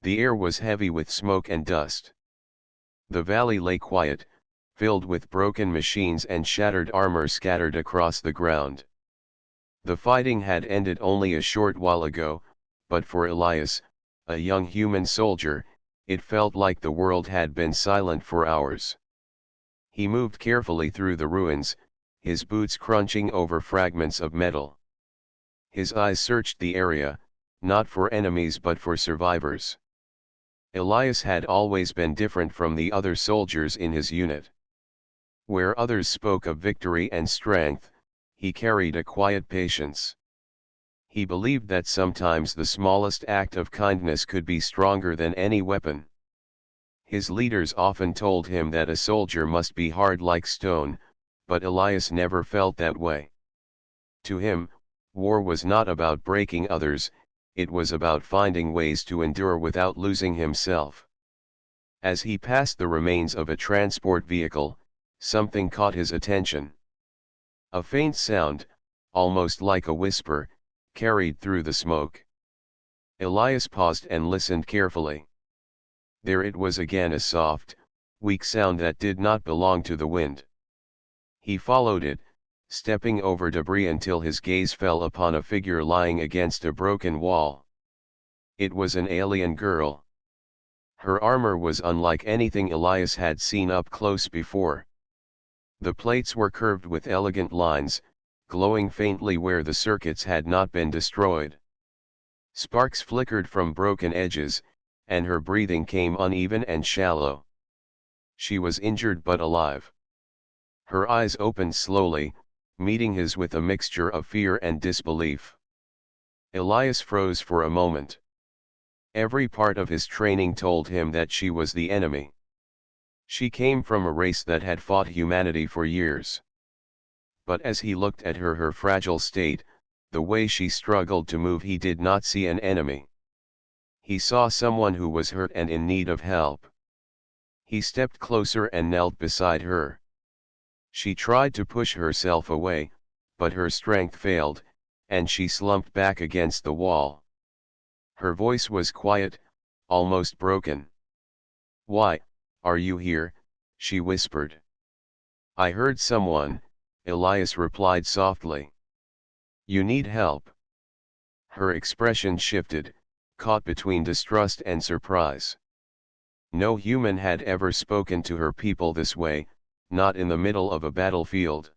The air was heavy with smoke and dust. The valley lay quiet, filled with broken machines and shattered armor scattered across the ground. The fighting had ended only a short while ago, but for Elias, a young human soldier, it felt like the world had been silent for hours. He moved carefully through the ruins, his boots crunching over fragments of metal. His eyes searched the area, not for enemies but for survivors. Elias had always been different from the other soldiers in his unit. Where others spoke of victory and strength, he carried a quiet patience. He believed that sometimes the smallest act of kindness could be stronger than any weapon. His leaders often told him that a soldier must be hard like stone, but Elias never felt that way. To him, war was not about breaking others, it was about finding ways to endure without losing himself. As he passed the remains of a transport vehicle, something caught his attention. A faint sound, almost like a whisper, carried through the smoke. Elias paused and listened carefully. There it was again, a soft, weak sound that did not belong to the wind. He followed it, stepping over debris until his gaze fell upon a figure lying against a broken wall. It was an alien girl. Her armor was unlike anything Elias had seen up close before. The plates were curved with elegant lines, glowing faintly where the circuits had not been destroyed. Sparks flickered from broken edges, and her breathing came uneven and shallow. She was injured but alive. Her eyes opened slowly, meeting his with a mixture of fear and disbelief. Elias froze for a moment. Every part of his training told him that she was the enemy. She came from a race that had fought humanity for years. But as he looked at her fragile state, the way she struggled to move, he did not see an enemy. He saw someone who was hurt and in need of help. He stepped closer and knelt beside her. She tried to push herself away, but her strength failed, and she slumped back against the wall. Her voice was quiet, almost broken. "Why, are you here?" she whispered. "I heard someone," Elias replied softly. "You need help." Her expression shifted, caught between distrust and surprise. No human had ever spoken to her people this way, not in the middle of a battlefield.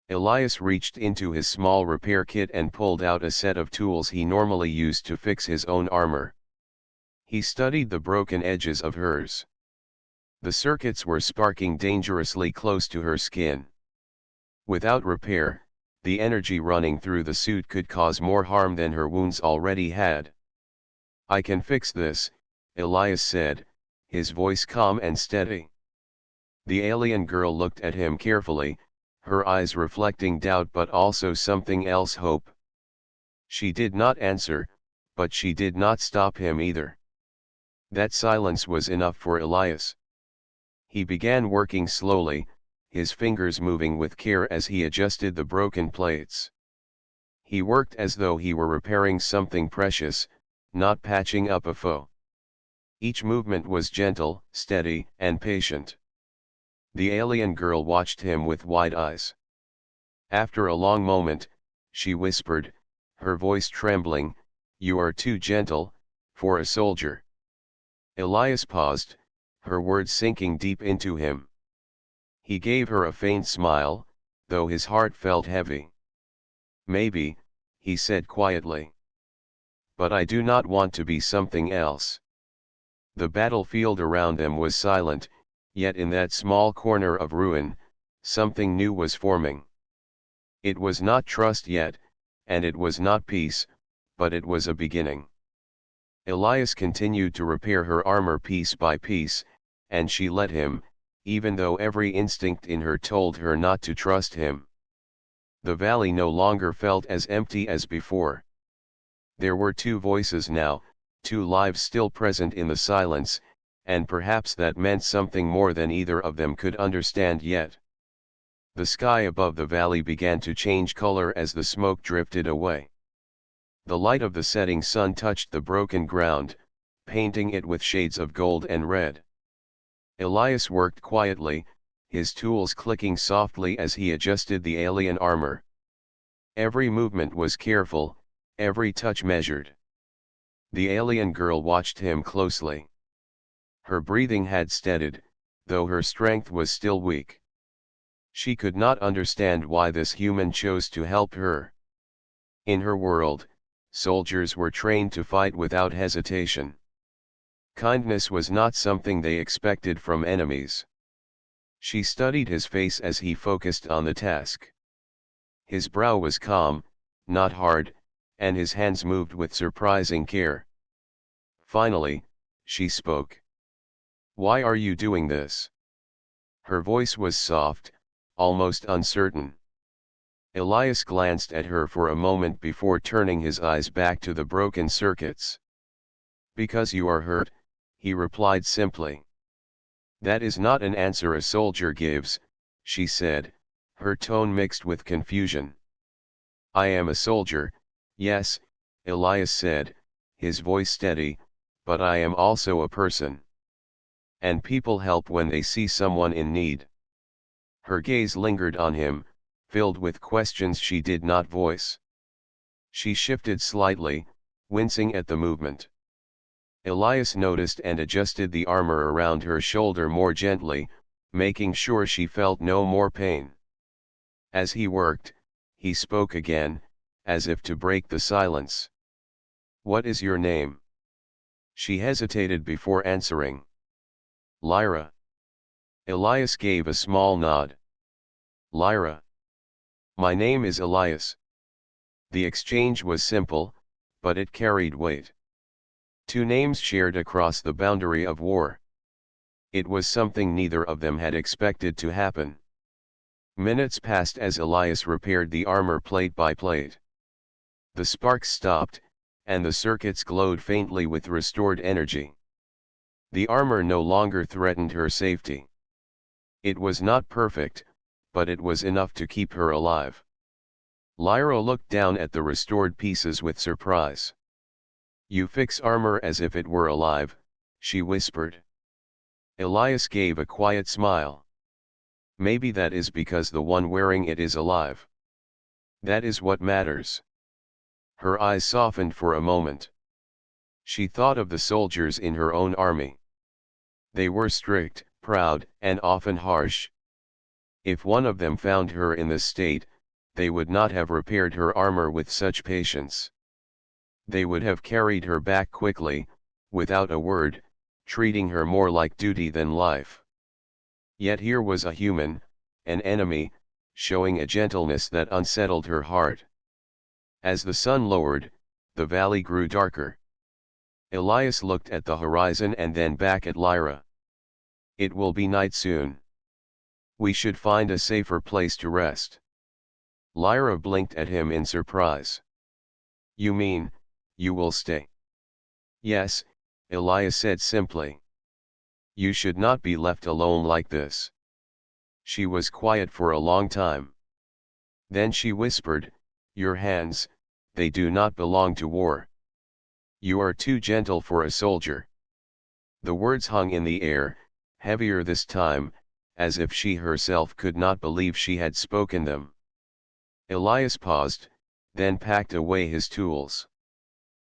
Elias reached into his small repair kit and pulled out a set of tools he normally used to fix his own armor. He studied the broken edges of hers. The circuits were sparking dangerously close to her skin. Without repair, the energy running through the suit could cause more harm than her wounds already had. "I can fix this," Elias said, his voice calm and steady. The alien girl looked at him carefully, her eyes reflecting doubt but also something else, hope. She did not answer, but she did not stop him either. That silence was enough for Elias. He began working slowly, his fingers moving with care as he adjusted the broken plates. He worked as though he were repairing something precious, not patching up a foe. Each movement was gentle, steady, and patient. The alien girl watched him with wide eyes. After a long moment, she whispered, her voice trembling, "You are too gentle, for a soldier." Elias paused, her words sinking deep into him. He gave her a faint smile, though his heart felt heavy. "Maybe," he said quietly. "But I do not want to be something else." The battlefield around them was silent, yet in that small corner of ruin, something new was forming. It was not trust yet, and it was not peace, but it was a beginning. Elias continued to repair her armor piece by piece, and she let him, even though every instinct in her told her not to trust him. The valley no longer felt as empty as before. There were two voices now, two lives still present in the silence, and perhaps that meant something more than either of them could understand yet. The sky above the valley began to change color as the smoke drifted away. The light of the setting sun touched the broken ground, painting it with shades of gold and red. Elias worked quietly, his tools clicking softly as he adjusted the alien armor. Every movement was careful, every touch measured. The alien girl watched him closely. Her breathing had steadied, though her strength was still weak. She could not understand why this human chose to help her. In her world, soldiers were trained to fight without hesitation. Kindness was not something they expected from enemies. She studied his face as he focused on the task. His brow was calm, not hard, and his hands moved with surprising care. Finally, she spoke. "Why are you doing this?" Her voice was soft, almost uncertain. Elias glanced at her for a moment before turning his eyes back to the broken circuits. "Because you are hurt," he replied simply. "That is not an answer a soldier gives," she said, her tone mixed with confusion. "I am a soldier, yes," Elias said, his voice steady, "but I am also a person. And people help when they see someone in need." Her gaze lingered on him, filled with questions she did not voice. She shifted slightly, wincing at the movement. Elias noticed and adjusted the armor around her shoulder more gently, making sure she felt no more pain. As he worked, he spoke again, as if to break the silence. "What is your name?" She hesitated before answering. "Lyra." Elias gave a small nod. "Lyra. My name is Elias." The exchange was simple, but it carried weight. Two names shared across the boundary of war. It was something neither of them had expected to happen. Minutes passed as Elias repaired the armor plate by plate. The sparks stopped, and the circuits glowed faintly with restored energy. The armor no longer threatened her safety. It was not perfect, but it was enough to keep her alive. Lyra looked down at the restored pieces with surprise. "You fix armor as if it were alive," she whispered. Elias gave a quiet smile. "Maybe that is because the one wearing it is alive. That is what matters." Her eyes softened for a moment. She thought of the soldiers in her own army. They were strict, proud, and often harsh. If one of them found her in this state, they would not have repaired her armor with such patience. They would have carried her back quickly, without a word, treating her more like duty than life. Yet here was a human, an enemy, showing a gentleness that unsettled her heart. As the sun lowered, the valley grew darker. Elias looked at the horizon and then back at Lyra. "It will be night soon. We should find a safer place to rest." Lyra blinked at him in surprise. "You mean, you will stay?" "Yes," Elias said simply. "You should not be left alone like this." She was quiet for a long time. Then she whispered, "Your hands, they do not belong to war. You are too gentle for a soldier." The words hung in the air, heavier this time, as if she herself could not believe she had spoken them. Elias paused, then packed away his tools.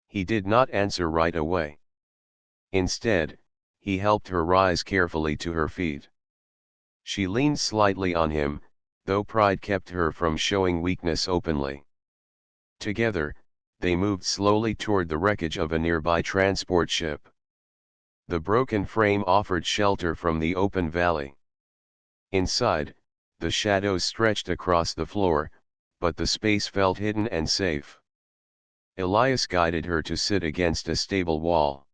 He did not answer right away. Instead, he helped her rise carefully to her feet. She leaned slightly on him, though pride kept her from showing weakness openly. Together, they moved slowly toward the wreckage of a nearby transport ship. The broken frame offered shelter from the open valley. Inside, the shadows stretched across the floor, but the space felt hidden and safe. Elias guided her to sit against a stable wall.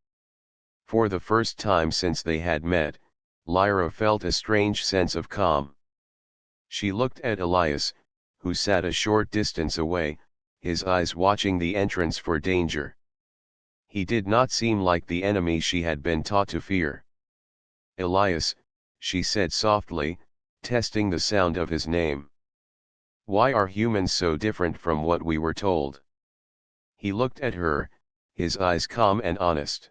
For the first time since they had met, Lyra felt a strange sense of calm. She looked at Elias, who sat a short distance away, his eyes watching the entrance for danger. He did not seem like the enemy she had been taught to fear. "Elias," she said softly, testing the sound of his name. "Why are humans so different from what we were told?" He looked at her, his eyes calm and honest.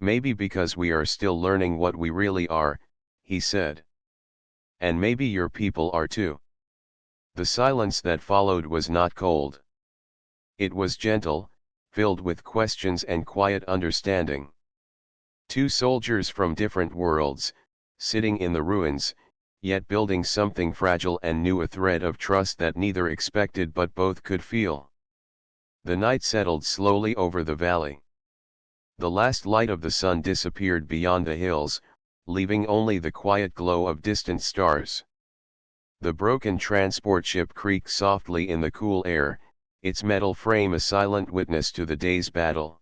Maybe because we are still learning what we really are, he said. And maybe your people are too. The silence that followed was not cold. It was gentle, filled with questions and quiet understanding. Two soldiers from different worlds, sitting in the ruins, yet building something fragile and new, a thread of trust that neither expected but both could feel. The night settled slowly over the valley. The last light of the sun disappeared beyond the hills, leaving only the quiet glow of distant stars. The broken transport ship creaked softly in the cool air, its metal frame a silent witness to the day's battle.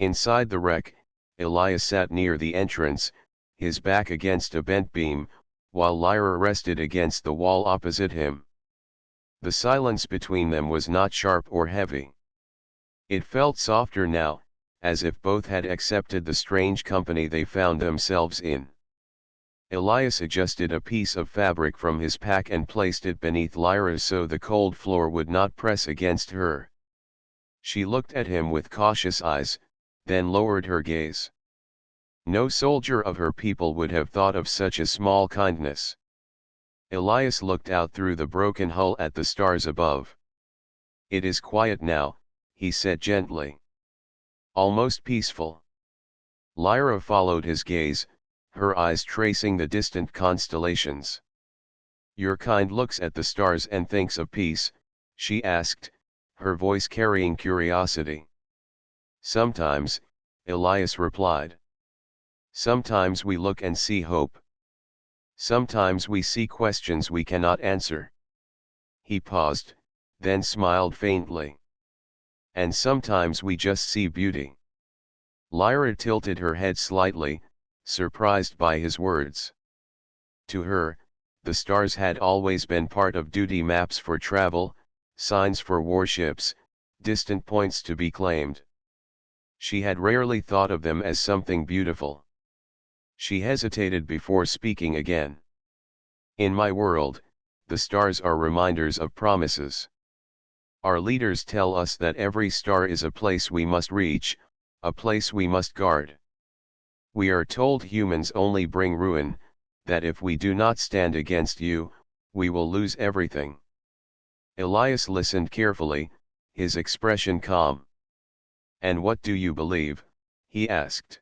Inside the wreck, Elias sat near the entrance, his back against a bent beam, while Lyra rested against the wall opposite him. The silence between them was not sharp or heavy. It felt softer now, as if both had accepted the strange company they found themselves in. Elias adjusted a piece of fabric from his pack and placed it beneath Lyra's so the cold floor would not press against her. She looked at him with cautious eyes, then lowered her gaze. No soldier of her people would have thought of such a small kindness. Elias looked out through the broken hull at the stars above. "It is quiet now," he said gently. "Almost peaceful." Lyra followed his gaze, her eyes tracing the distant constellations. "Your kind looks at the stars and thinks of peace?" she asked, her voice carrying curiosity. "Sometimes," Elias replied. "Sometimes we look and see hope. Sometimes we see questions we cannot answer." He paused, then smiled faintly. "And sometimes we just see beauty." Lyra tilted her head slightly, surprised by his words. To her, the stars had always been part of duty maps for travel, signs for warships, distant points to be claimed. She had rarely thought of them as something beautiful. She hesitated before speaking again. "In my world, the stars are reminders of promises. Our leaders tell us that every star is a place we must reach, a place we must guard. We are told humans only bring ruin, that if we do not stand against you, we will lose everything." Elias listened carefully, his expression calm. "And what do you believe?" he asked.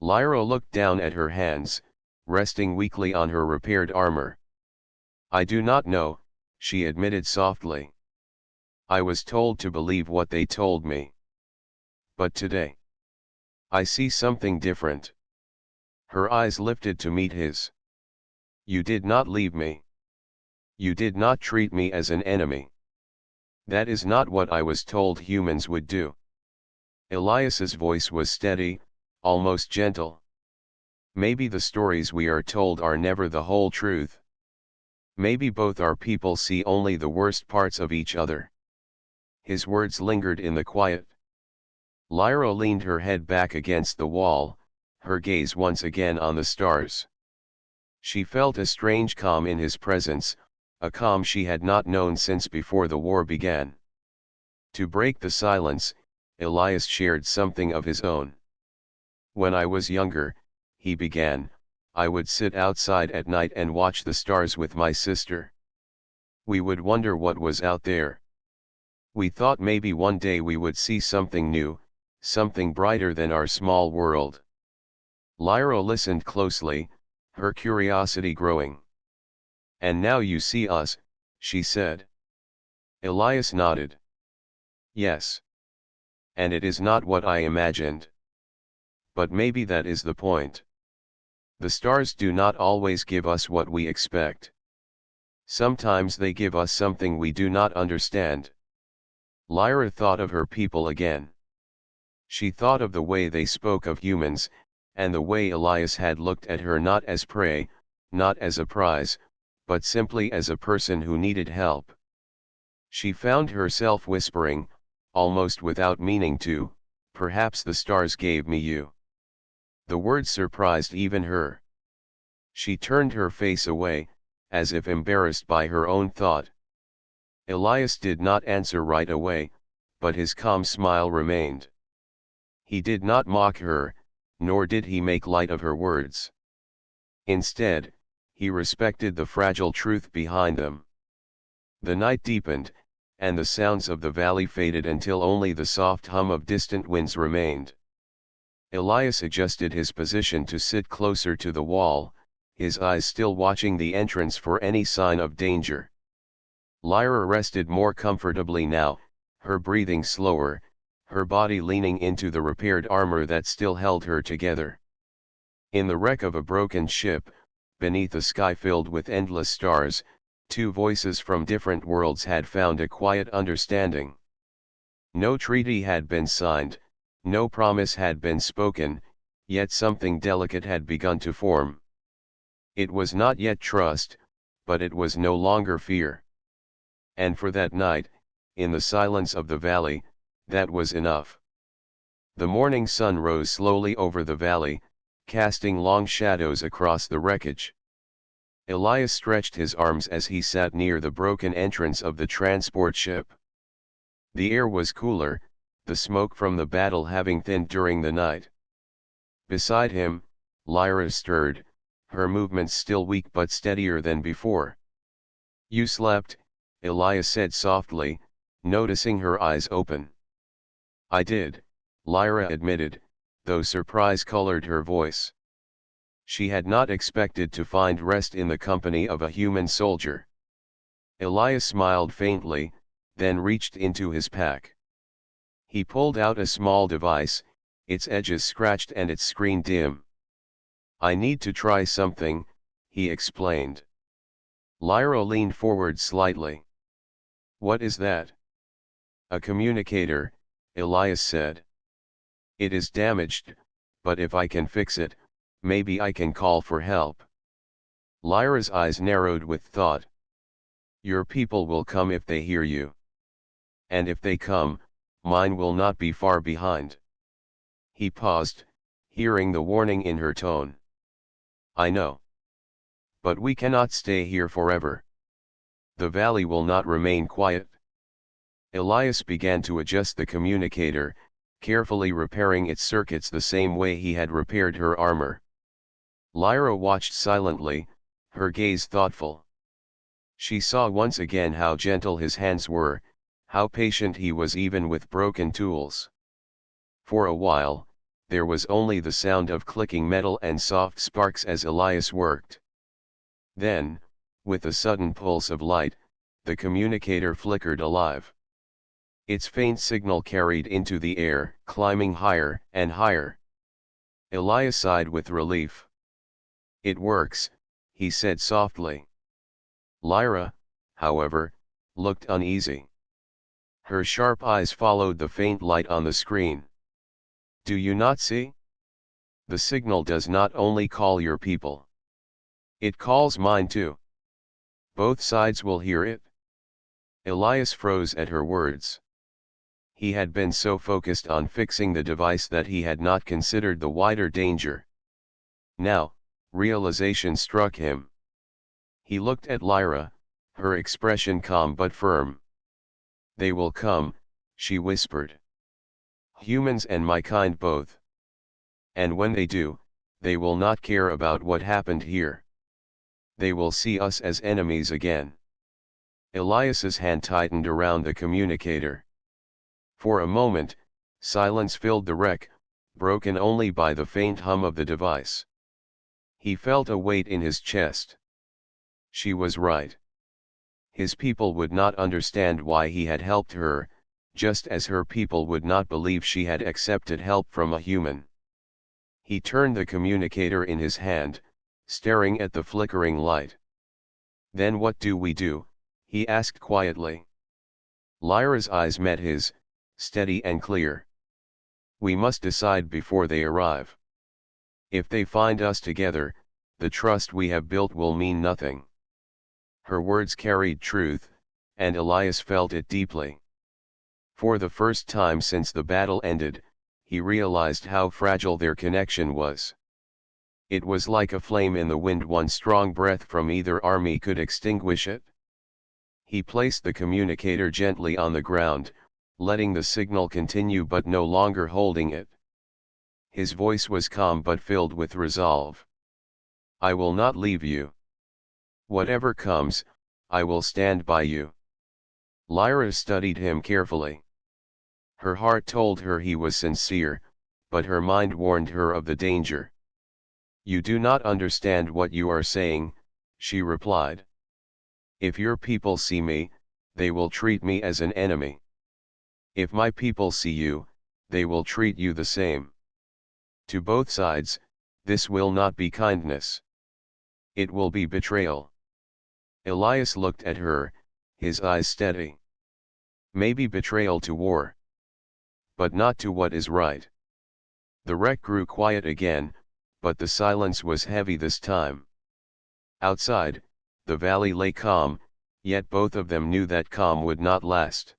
Lyra looked down at her hands, resting weakly on her repaired armor. "I do not know," she admitted softly. "I was told to believe what they told me. But today, I see something different." Her eyes lifted to meet his. "You did not leave me. You did not treat me as an enemy. That is not what I was told humans would do." Elias's voice was steady, almost gentle. "Maybe the stories we are told are never the whole truth. Maybe both our people see only the worst parts of each other." His words lingered in the quiet. Lyra leaned her head back against the wall, her gaze once again on the stars. She felt a strange calm in his presence, a calm she had not known since before the war began. To break the silence, Elias shared something of his own. "When I was younger," he began, "I would sit outside at night and watch the stars with my sister. We would wonder what was out there. We thought maybe one day we would see something new, something brighter than our small world." Lyra listened closely, her curiosity growing. "And now you see us," she said. Elias nodded. "Yes. And it is not what I imagined. But maybe that is the point. The stars do not always give us what we expect. Sometimes they give us something we do not understand." Lyra thought of her people again. She thought of the way they spoke of humans, and the way Elias had looked at her not as prey, not as a prize, but simply as a person who needed help. She found herself whispering, almost without meaning to, "Perhaps the stars gave me you." The word surprised even her. She turned her face away, as if embarrassed by her own thought. Elias did not answer right away, but his calm smile remained. He did not mock her, nor did he make light of her words. Instead, he respected the fragile truth behind them. The night deepened, and the sounds of the valley faded until only the soft hum of distant winds remained. Elias adjusted his position to sit closer to the wall, his eyes still watching the entrance for any sign of danger. Lyra rested more comfortably now, her breathing slower, her body leaning into the repaired armor that still held her together. In the wreck of a broken ship, beneath a sky filled with endless stars, two voices from different worlds had found a quiet understanding. No treaty had been signed, no promise had been spoken, yet something delicate had begun to form. It was not yet trust, but it was no longer fear. And for that night, in the silence of the valley, that was enough. The morning sun rose slowly over the valley, casting long shadows across the wreckage. Elias stretched his arms as he sat near the broken entrance of the transport ship. The air was cooler, the smoke from the battle having thinned during the night. Beside him, Lyra stirred, her movements still weak but steadier than before. "You slept," Elias said softly, noticing her eyes open. "I did," Lyra admitted, though surprise colored her voice. She had not expected to find rest in the company of a human soldier. Elias smiled faintly, then reached into his pack. He pulled out a small device, its edges scratched and its screen dim. "I need to try something," he explained. Lyra leaned forward slightly. "What is that?" "A communicator," Elias said. "It is damaged, but if I can fix it, maybe I can call for help." Lyra's eyes narrowed with thought. "Your people will come if they hear you. And if they come, mine will not be far behind." He paused, hearing the warning in her tone. "I know. But we cannot stay here forever. The valley will not remain quiet." Elias began to adjust the communicator, carefully repairing its circuits the same way he had repaired her armor. Lyra watched silently, her gaze thoughtful. She saw once again how gentle his hands were, how patient he was even with broken tools. For a while, there was only the sound of clicking metal and soft sparks as Elias worked. Then, with a sudden pulse of light, the communicator flickered alive. Its faint signal carried into the air, climbing higher and higher. Elias sighed with relief. "It works," he said softly. Lyra, however, looked uneasy. Her sharp eyes followed the faint light on the screen. "Do you not see? The signal does not only call your people. It calls mine too. Both sides will hear it." Elias froze at her words. He had been so focused on fixing the device that he had not considered the wider danger. Now, realization struck him. He looked at Lyra, her expression calm but firm. "They will come," she whispered. "Humans and my kind both. And when they do, they will not care about what happened here. They will see us as enemies again." Elias's hand tightened around the communicator. For a moment, silence filled the wreck, broken only by the faint hum of the device. He felt a weight in his chest. She was right. His people would not understand why he had helped her, just as her people would not believe she had accepted help from a human. He turned the communicator in his hand, staring at the flickering light. "Then what do we do?" he asked quietly. Lyra's eyes met his, steady and clear. "We must decide before they arrive. If they find us together, the trust we have built will mean nothing." Her words carried truth, and Elias felt it deeply. For the first time since the battle ended, he realized how fragile their connection was. It was like a flame in the wind, one strong breath from either army could extinguish it. He placed the communicator gently on the ground, letting the signal continue but no longer holding it. His voice was calm but filled with resolve. I will not leave you. Whatever comes, I will stand by you. Lyra studied him carefully. Her heart told her he was sincere, but her mind warned her of the danger. You do not understand what you are saying, she replied. If your people see me, they will treat me as an enemy. If my people see you, they will treat you the same. To both sides, this will not be kindness. It will be betrayal. Elias looked at her, his eyes steady. Maybe betrayal to war. But not to what is right. The wreck grew quiet again, but the silence was heavy this time. Outside, the valley lay calm, yet both of them knew that calm would not last.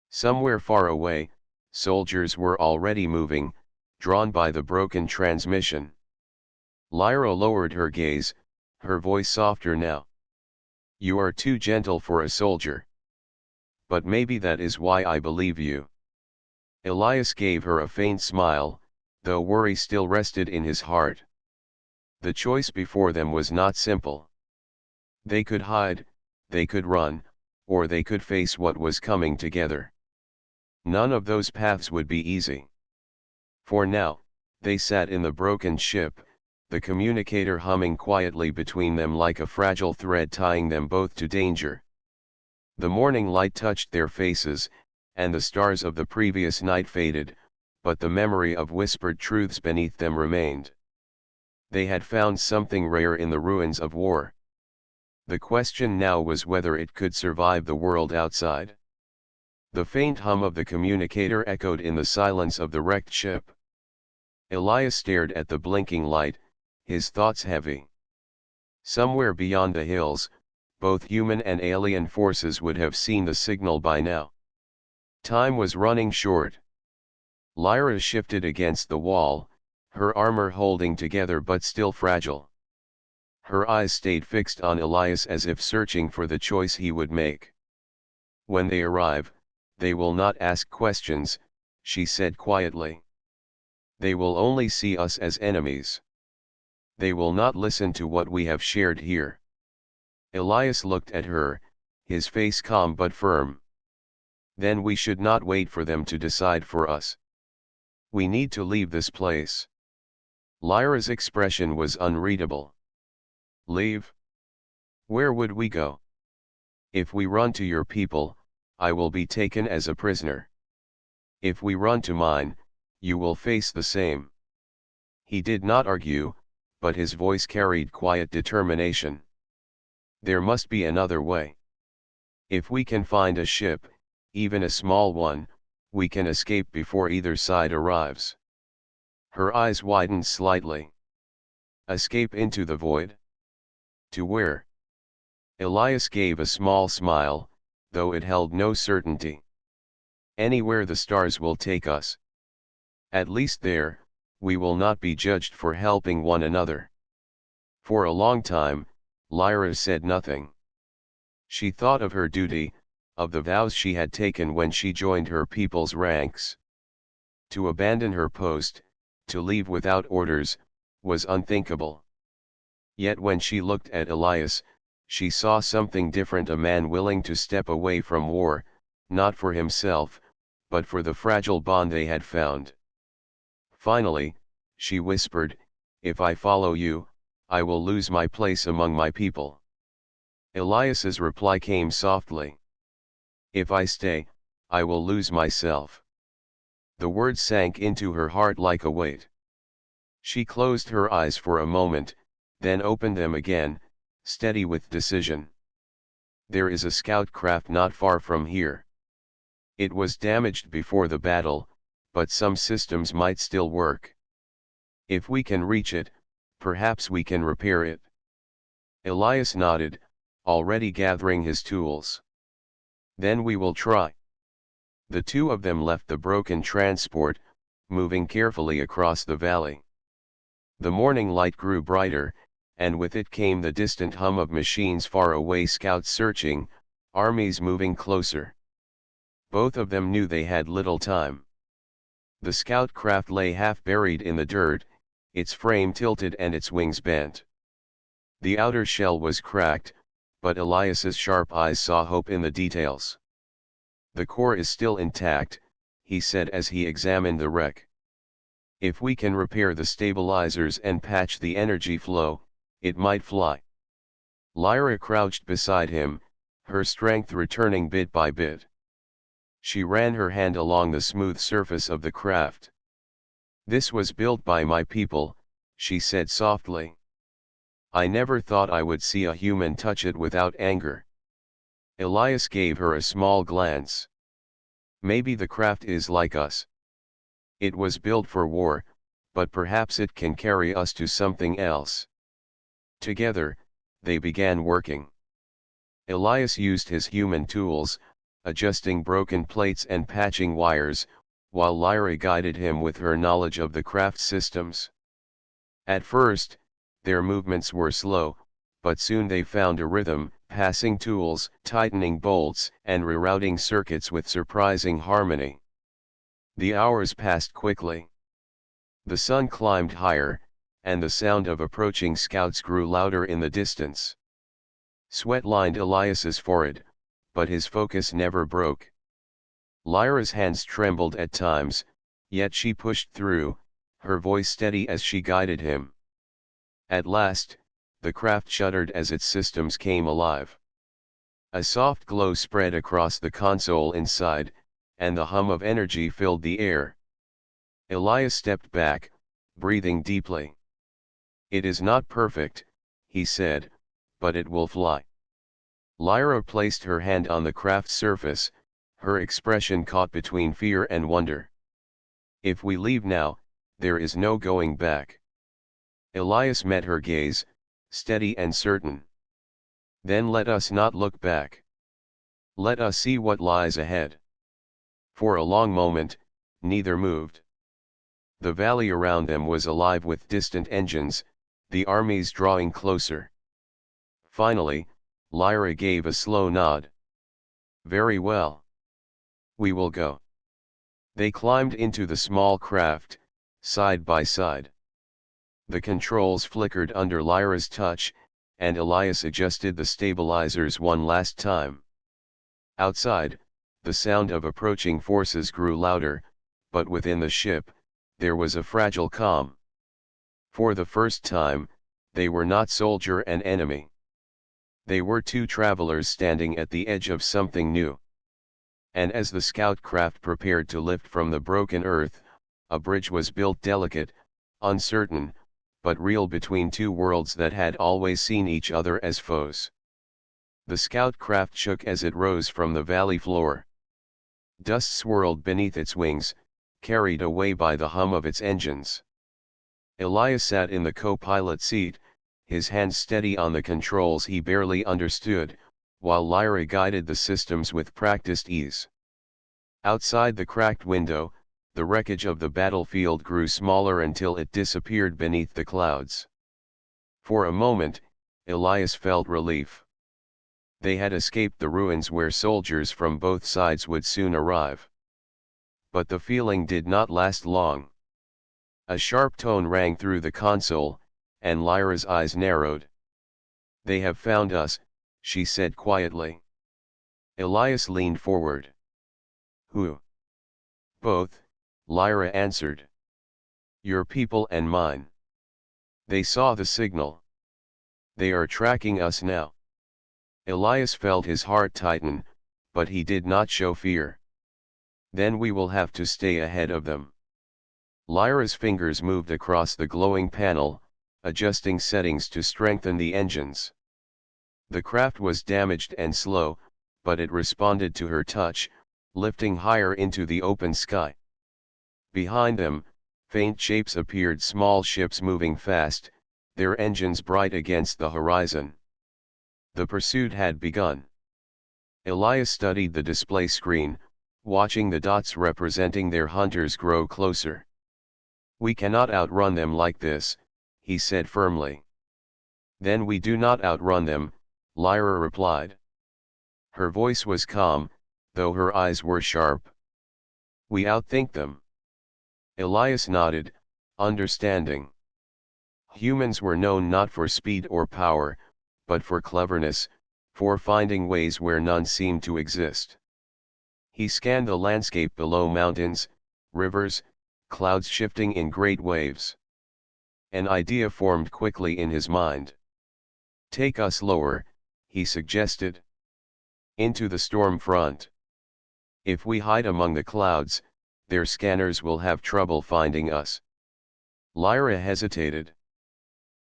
Somewhere far away, soldiers were already moving, drawn by the broken transmission. Lyra lowered her gaze, her voice softer now. You are too gentle for a soldier. But maybe that is why I believe you. Elias gave her a faint smile, though worry still rested in his heart. The choice before them was not simple. They could hide, they could run, or they could face what was coming together. None of those paths would be easy. For now, they sat in the broken ship, the communicator humming quietly between them like a fragile thread tying them both to danger. The morning light touched their faces, and the stars of the previous night faded, but the memory of whispered truths beneath them remained. They had found something rare in the ruins of war. The question now was whether it could survive the world outside. The faint hum of the communicator echoed in the silence of the wrecked ship. Elias stared at the blinking light, his thoughts heavy. Somewhere beyond the hills, both human and alien forces would have seen the signal by now. Time was running short. Lyra shifted against the wall, her armor holding together but still fragile. Her eyes stayed fixed on Elias as if searching for the choice he would make. When they arrive, they will not ask questions, she said quietly. They will only see us as enemies. They will not listen to what we have shared here. Elias looked at her, his face calm but firm. Then we should not wait for them to decide for us. We need to leave this place. Lyra's expression was unreadable. Leave? Where would we go? If we run to your people, I will be taken as a prisoner. If we run to mine, you will face the same. He did not argue, but his voice carried quiet determination. There must be another way. If we can find a ship, even a small one, we can escape before either side arrives. Her eyes widened slightly. Escape into the void? To where? Elias gave a small smile, though it held no certainty. Anywhere the stars will take us. At least there, we will not be judged for helping one another. For a long time, Lyra said nothing. She thought of her duty, of the vows she had taken when she joined her people's ranks. To abandon her post, to leave without orders, was unthinkable. Yet when she looked at Elias, she saw something different, a man willing to step away from war, not for himself, but for the fragile bond they had found. Finally, she whispered, if I follow you, I will lose my place among my people. Elias's reply came softly. If I stay, I will lose myself. The words sank into her heart like a weight. She closed her eyes for a moment, then opened them again, steady with decision. There is a scout craft not far from here. It was damaged before the battle, but some systems might still work. If we can reach it, perhaps we can repair it. Elias nodded, already gathering his tools. Then we will try. The two of them left the broken transport, moving carefully across the valley. The morning light grew brighter, and with it came the distant hum of machines far away, scouts searching, armies moving closer. Both of them knew they had little time. The scout craft lay half buried in the dirt, its frame tilted and its wings bent. The outer shell was cracked, but Elias's sharp eyes saw hope in the details. "The core is still intact," he said as he examined the wreck. "If we can repair the stabilizers and patch the energy flow, it might fly." Lyra crouched beside him, her strength returning bit by bit. She ran her hand along the smooth surface of the craft. "This was built by my people," she said softly. "I never thought I would see a human touch it without anger." Elias gave her a small glance. "Maybe the craft is like us. It was built for war, but perhaps it can carry us to something else." Together, they began working. Elias used his human tools, adjusting broken plates and patching wires, while Lyra guided him with her knowledge of the craft's systems. At first, their movements were slow, but soon they found a rhythm, passing tools, tightening bolts, and rerouting circuits with surprising harmony. The hours passed quickly. The sun climbed higher, and the sound of approaching scouts grew louder in the distance. Sweat lined Elias's forehead, but his focus never broke. Lyra's hands trembled at times, yet she pushed through, her voice steady as she guided him. At last, the craft shuddered as its systems came alive. A soft glow spread across the console inside, and the hum of energy filled the air. Elias stepped back, breathing deeply. "It is not perfect," he said, "but it will fly." Lyra placed her hand on the craft's surface, her expression caught between fear and wonder. "If we leave now, there is no going back." Elias met her gaze, steady and certain. "Then let us not look back. Let us see what lies ahead." For a long moment, neither moved. The valley around them was alive with distant engines, the armies drawing closer. Finally, Lyra gave a slow nod. "Very well. We will go." They climbed into the small craft, side by side. The controls flickered under Lyra's touch, and Elias adjusted the stabilizers one last time. Outside, the sound of approaching forces grew louder, but within the ship, there was a fragile calm. For the first time, they were not soldier and enemy. They were two travelers standing at the edge of something new. And as the scout craft prepared to lift from the broken earth, a bridge was built, delicate, uncertain, but real, between two worlds that had always seen each other as foes. The scout craft shook as it rose from the valley floor. Dust swirled beneath its wings, carried away by the hum of its engines. Elias sat in the co-pilot seat, his hands steady on the controls he barely understood, while Lyra guided the systems with practiced ease. Outside the cracked window, the wreckage of the battlefield grew smaller until it disappeared beneath the clouds. For a moment, Elias felt relief. They had escaped the ruins where soldiers from both sides would soon arrive. But the feeling did not last long. A sharp tone rang through the console, and Lyra's eyes narrowed. "They have found us," she said quietly. Elias leaned forward. "Who?" "Both," Lyra answered. "Your people and mine. They saw the signal. They are tracking us now." Elias felt his heart tighten, but he did not show fear. "Then we will have to stay ahead of them." Lyra's fingers moved across the glowing panel, adjusting settings to strengthen the engines. The craft was damaged and slow, but it responded to her touch, lifting higher into the open sky. Behind them, faint shapes appeared, small ships moving fast, their engines bright against the horizon. The pursuit had begun. Elias studied the display screen, watching the dots representing their hunters grow closer. "We cannot outrun them like this," he said firmly. "Then we do not outrun them," Lyra replied. Her voice was calm, though her eyes were sharp. "We outthink them. Elias nodded, understanding. Humans were known not for speed or power, but for cleverness, for finding ways where none seemed to exist. He scanned the landscape below: mountains, rivers, clouds shifting in great waves. An idea formed quickly in his mind. "Take us lower," he suggested. "Into the storm front. If we hide among the clouds, their scanners will have trouble finding us." Lyra hesitated.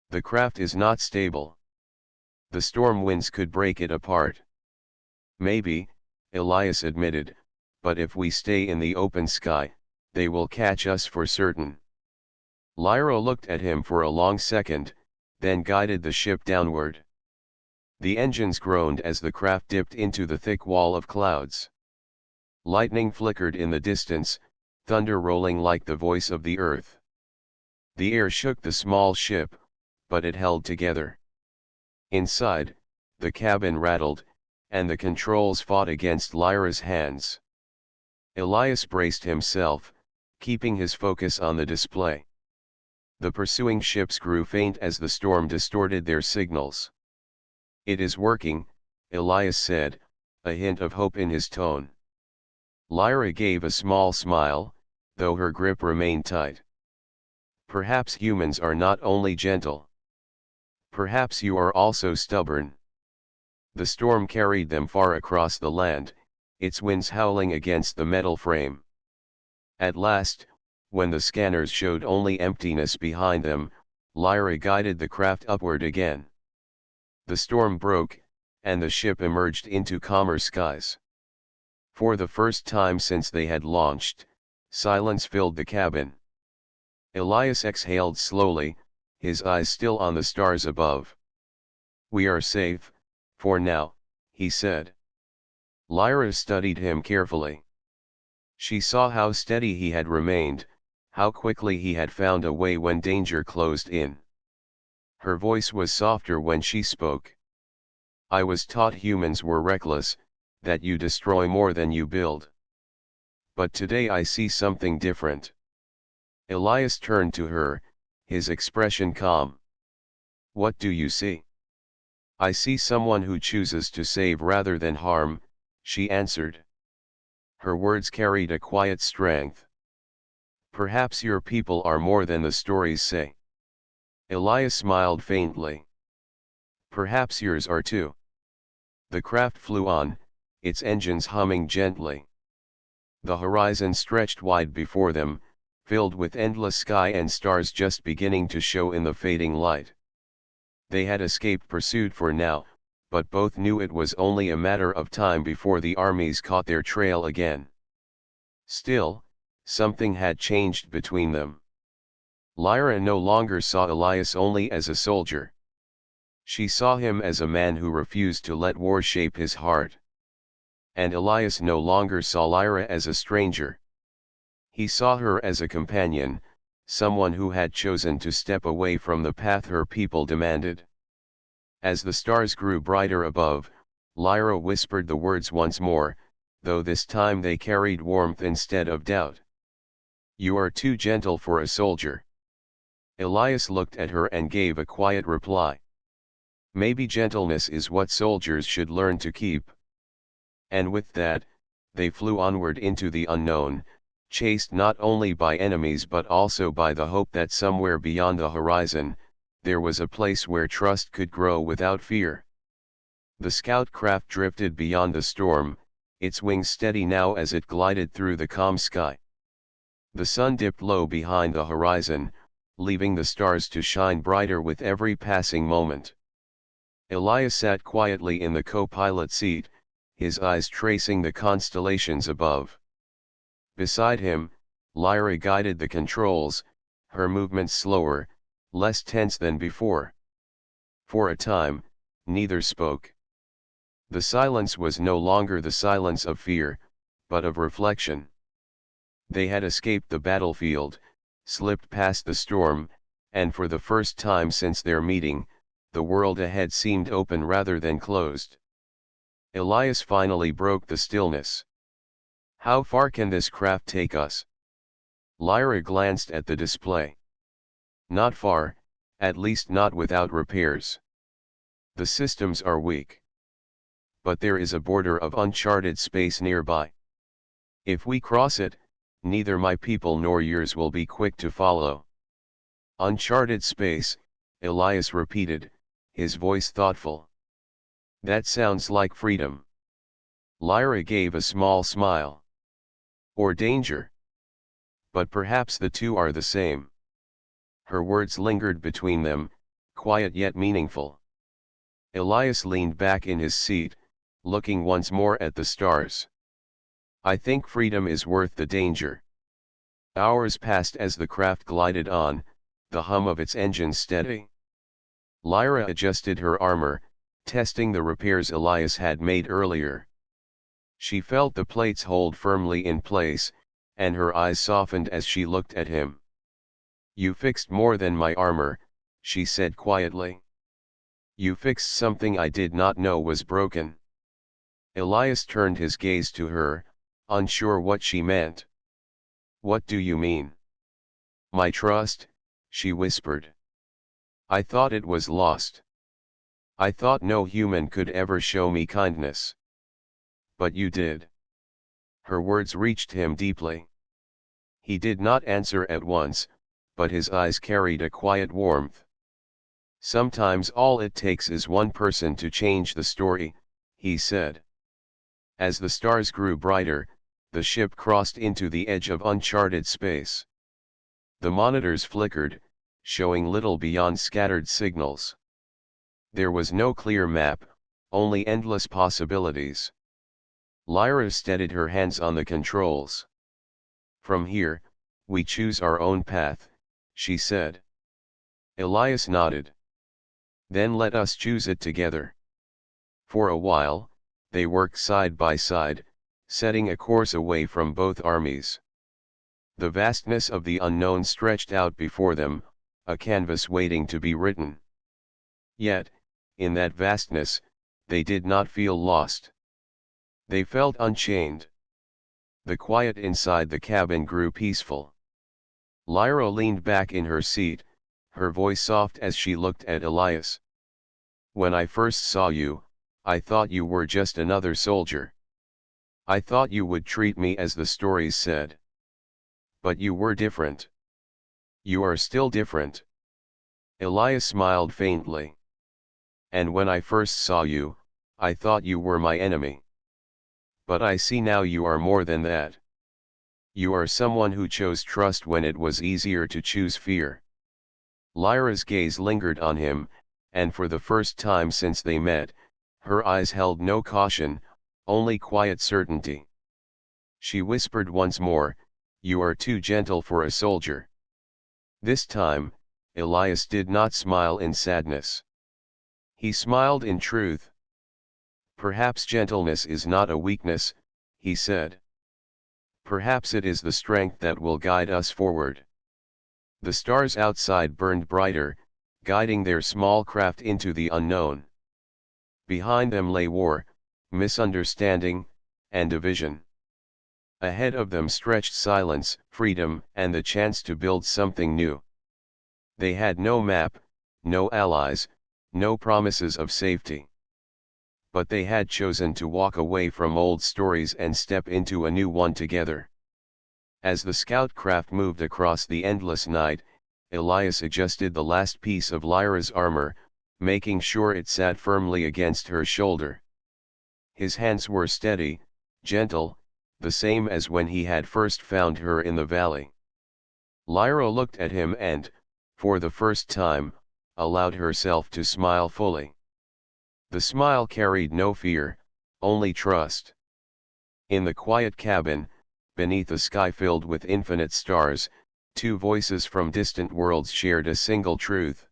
"The craft is not stable. The storm winds could break it apart." "Maybe," Elias admitted, "but if we stay in the open sky, they will catch us for certain." Lyra looked at him for a long second, then guided the ship downward. The engines groaned as the craft dipped into the thick wall of clouds. Lightning flickered in the distance, thunder rolling like the voice of the earth. The air shook the small ship, but it held together. Inside, the cabin rattled, and the controls fought against Lyra's hands. Elias braced himself, keeping his focus on the display. The pursuing ships grew faint as the storm distorted their signals. "It is working," Elias said, a hint of hope in his tone. Lyra gave a small smile, though her grip remained tight. "Perhaps humans are not only gentle. Perhaps you are also stubborn." The storm carried them far across the land, its winds howling against the metal frame. At last, when the scanners showed only emptiness behind them, Lyra guided the craft upward again. The storm broke, and the ship emerged into calmer skies. For the first time since they had launched, silence filled the cabin. Elias exhaled slowly, his eyes still on the stars above. "We are safe, for now," he said. Lyra studied him carefully. She saw how steady he had remained, how quickly he had found a way when danger closed in. Her voice was softer when she spoke. "I was taught humans were reckless, that you destroy more than you build. But today I see something different." Elias turned to her, his expression calm. "What do you see?" "I see someone who chooses to save rather than harm," she answered. Her words carried a quiet strength. "Perhaps your people are more than the stories say." Elias smiled faintly. "Perhaps yours are too." The craft flew on, its engines humming gently. The horizon stretched wide before them, filled with endless sky and stars just beginning to show in the fading light. They had escaped pursuit for now, but both knew it was only a matter of time before the armies caught their trail again. Still, something had changed between them. Lyra no longer saw Elias only as a soldier. She saw him as a man who refused to let war shape his heart. And Elias no longer saw Lyra as a stranger. He saw her as a companion, someone who had chosen to step away from the path her people demanded. As the stars grew brighter above, Lyra whispered the words once more, though this time they carried warmth instead of doubt. "You are too gentle for a soldier." Elias looked at her and gave a quiet reply. "Maybe gentleness is what soldiers should learn to keep." And with that, they flew onward into the unknown, chased not only by enemies but also by the hope that somewhere beyond the horizon, there was a place where trust could grow without fear. The scout craft drifted beyond the storm, its wings steady now as it glided through the calm sky. The sun dipped low behind the horizon, leaving the stars to shine brighter with every passing moment. Elias sat quietly in the co-pilot seat, his eyes tracing the constellations above. Beside him, Lyra guided the controls, her movements slower, less tense than before. For a time, neither spoke. The silence was no longer the silence of fear, but of reflection. They had escaped the battlefield, slipped past the storm, and for the first time since their meeting, the world ahead seemed open rather than closed. Elias finally broke the stillness. "How far can this craft take us?" Lyra glanced at the display. Not far, at least not without repairs. The systems are weak. But there is a border of uncharted space nearby. If we cross it, neither my people nor yours will be quick to follow. Uncharted space, Elias repeated, his voice thoughtful. That sounds like freedom. Lyra gave a small smile. Or danger. But perhaps the two are the same. Her words lingered between them, quiet yet meaningful. Elias leaned back in his seat, looking once more at the stars. I think freedom is worth the danger. Hours passed as the craft glided on, the hum of its engines steady. Lyra adjusted her armor, testing the repairs Elias had made earlier. She felt the plates hold firmly in place, and her eyes softened as she looked at him. You fixed more than my armor, she said quietly. You fixed something I did not know was broken. Elias turned his gaze to her, unsure what she meant. What do you mean? My trust, she whispered. I thought it was lost. I thought no human could ever show me kindness. But you did. Her words reached him deeply. He did not answer at once, but his eyes carried a quiet warmth. Sometimes all it takes is one person to change the story, he said. As the stars grew brighter, the ship crossed into the edge of uncharted space. The monitors flickered, showing little beyond scattered signals. There was no clear map, only endless possibilities. Lyra steadied her hands on the controls. From here, we choose our own path, she said. Elias nodded. Then let us choose it together. For a while, they worked side by side, setting a course away from both armies. The vastness of the unknown stretched out before them, a canvas waiting to be written. Yet, in that vastness, they did not feel lost. They felt unchained. The quiet inside the cabin grew peaceful. Lyra leaned back in her seat, her voice soft as she looked at Elias. When I first saw you, I thought you were just another soldier. I thought you would treat me as the stories said. But you were different. You are still different. Elias smiled faintly. And when I first saw you, I thought you were my enemy. But I see now you are more than that. You are someone who chose trust when it was easier to choose fear. Lyra's gaze lingered on him, and for the first time since they met, her eyes held no caution, only quiet certainty. She whispered once more, you are too gentle for a soldier. This time, Elias did not smile in sadness. He smiled in truth. Perhaps gentleness is not a weakness, he said. Perhaps it is the strength that will guide us forward. The stars outside burned brighter, guiding their small craft into the unknown. Behind them lay war, misunderstanding, and division. Ahead of them stretched silence, freedom, and the chance to build something new. They had no map, no allies, no promises of safety. But they had chosen to walk away from old stories and step into a new one together. As the scout craft moved across the endless night, Elias adjusted the last piece of Lyra's armor, making sure it sat firmly against her shoulder. His hands were steady, gentle, the same as when he had first found her in the valley. Lyra looked at him and, for the first time, allowed herself to smile fully. The smile carried no fear, only trust. In the quiet cabin, beneath a sky filled with infinite stars, two voices from distant worlds shared a single truth.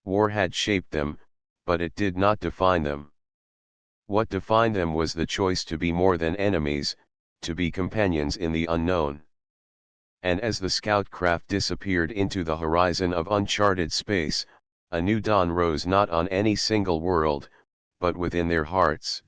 War had shaped them, but it did not define them. What defined them was the choice to be more than enemies, to be companions in the unknown. And as the scout craft disappeared into the horizon of uncharted space, a new dawn rose not on any single world, but within their hearts.